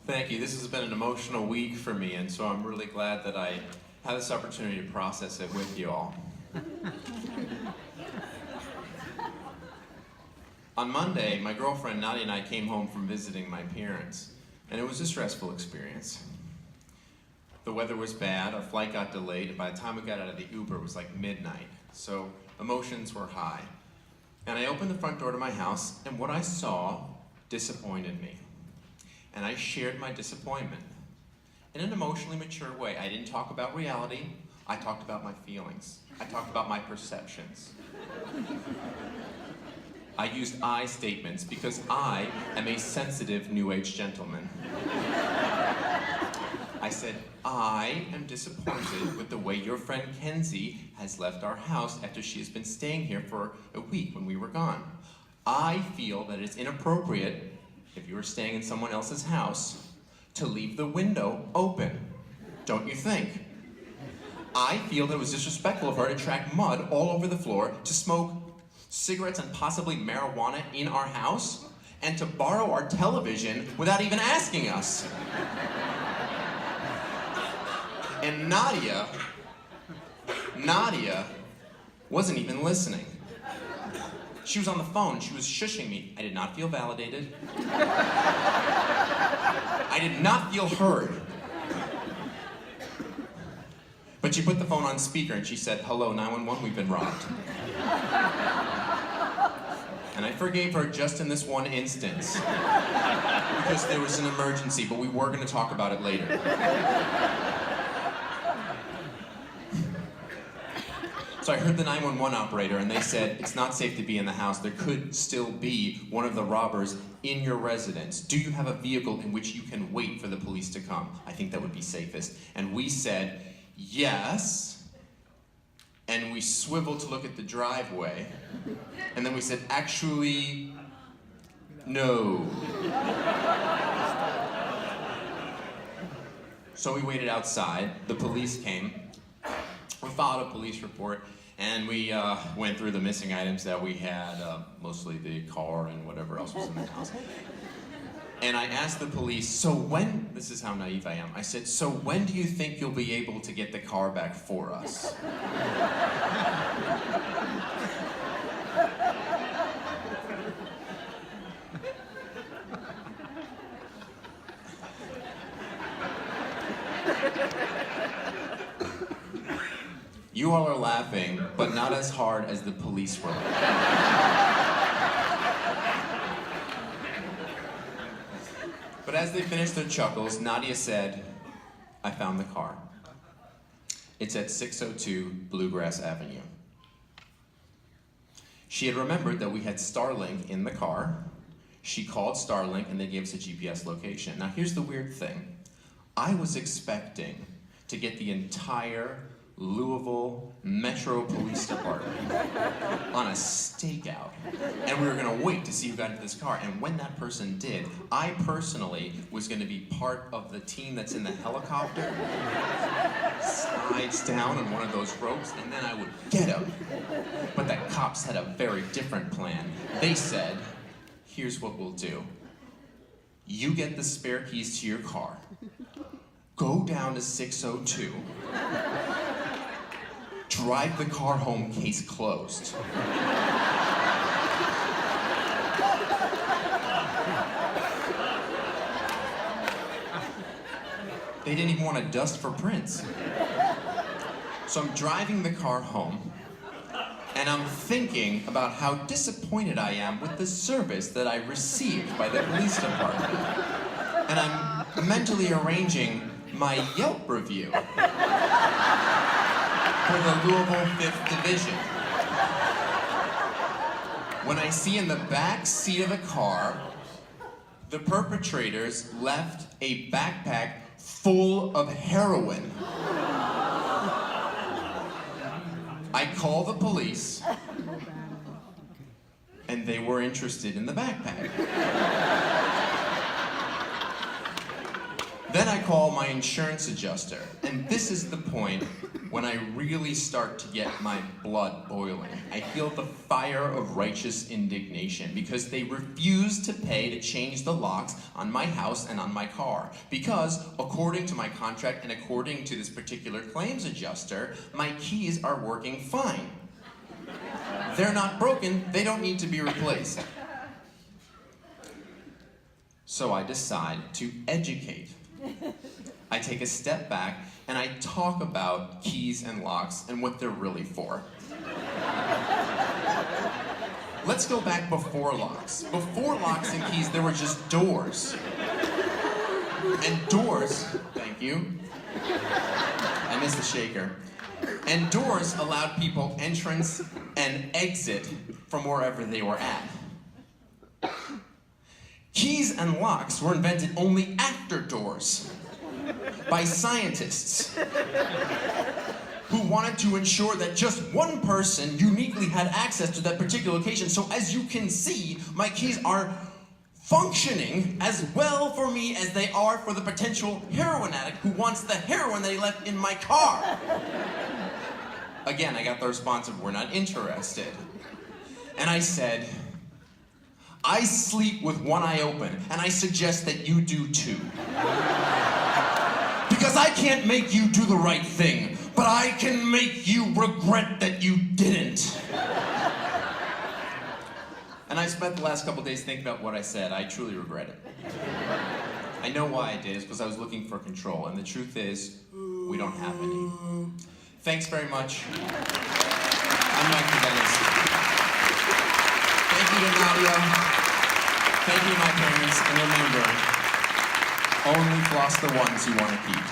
Thank you. This has been an emotional week for me, and so I'm really glad that I had this opportunity to process it with you all. On Monday, my girlfriend Nadia and I came home from visiting my parents, and it was a stressful experience. The weather was bad, our flight got delayed, and by the time we got out of the Uber, it was like midnight, so emotions were high. And I opened the front door to my house, and what I saw disappointed me. And I shared my disappointment in an emotionally mature way. I didn't talk about reality, I talked about my feelings. I talked about my perceptions. I used I statements because I am a sensitive New Age gentleman. I said, I am disappointed with the way your friend Kenzie has left our house after she has been staying here for a week when we were gone. I feel that it's inappropriate, if you were staying in someone else's house, to leave the window open. Don't you think? I feel that it was disrespectful of her to track mud all over the floor, to smoke cigarettes and possibly marijuana in our house, and to borrow our television without even asking us. And Nadia wasn't even listening. She was on the phone, she was shushing me. I did not feel validated. I did not feel heard. But she put the phone on speaker and she said, "Hello, 911, we've been robbed." And I forgave her just in this one instance. Because there was an emergency, but we were gonna talk about it later. So I heard the 911 operator and they said, it's not safe to be in the house. There could still be one of the robbers in your residence. Do you have a vehicle in which you can wait for the police to come? I think that would be safest. And we said, yes. And we swiveled to look at the driveway. And then we said, actually, no. So we waited outside. The police came. We filed a police report, and we went through the missing items that we had, mostly the car and whatever else was in the house. And I asked the police, so when, this is how naive I am, I said, so when do you think you'll be able to get the car back for us? You all are laughing, but not as hard as the police were. But as they finished their chuckles, Nadia said, I found the car. It's at 602 Bluegrass Avenue. She had remembered that we had Starlink in the car. She called Starlink and they gave us a GPS location. Now here's the weird thing. I was expecting to get the entire Louisville Metro Police Department on a stakeout. And we were gonna wait to see who got into this car. And when that person did, I personally was gonna be part of the team that's in the helicopter, slides down on one of those ropes, and then I would get him. But the cops had a very different plan. They said, here's what we'll do. You get the spare keys to your car, go down to 602, drive the car home, case closed. They didn't even want to dust for prints. So I'm driving the car home, and I'm thinking about how disappointed I am with the service that I received by the police department. And I'm mentally arranging my Yelp review for the Louisville 5th Division. When I see in the back seat of the car, the perpetrators left a backpack full of heroin. I call the police, and they were interested in the backpack. Then I call my insurance adjuster, and this is the point when I really start to get my blood boiling. I feel the fire of righteous indignation because they refuse to pay to change the locks on my house and on my car. Because, according to my contract and according to this particular claims adjuster, my keys are working fine. They're not broken, they don't need to be replaced. So I decide to educate. I take a step back and I talk about keys and locks and what they're really for. Let's go back before locks. Before locks and keys, there were just doors. And doors, thank you. I missed the shaker. And doors allowed people entrance and exit from wherever they were at. Keys and locks were invented only after doors by scientists who wanted to ensure that just one person uniquely had access to that particular location. So as you can see, my keys are functioning as well for me as they are for the potential heroin addict who wants the heroin that he left in my car. Again, I got the response of, "We're not interested." And I said, "I sleep with one eye open, and I suggest that you do too. Because I can't make you do the right thing, but I can make you regret that you didn't." And I spent the last couple days thinking about what I said. I truly regret it. I know why I did. It's because I was looking for control, and the truth is, we don't have any. Thanks very much. I'm Mike Dennis. Thank you to Nadia. Thank you to my parents, and remember, only floss the ones you want to keep.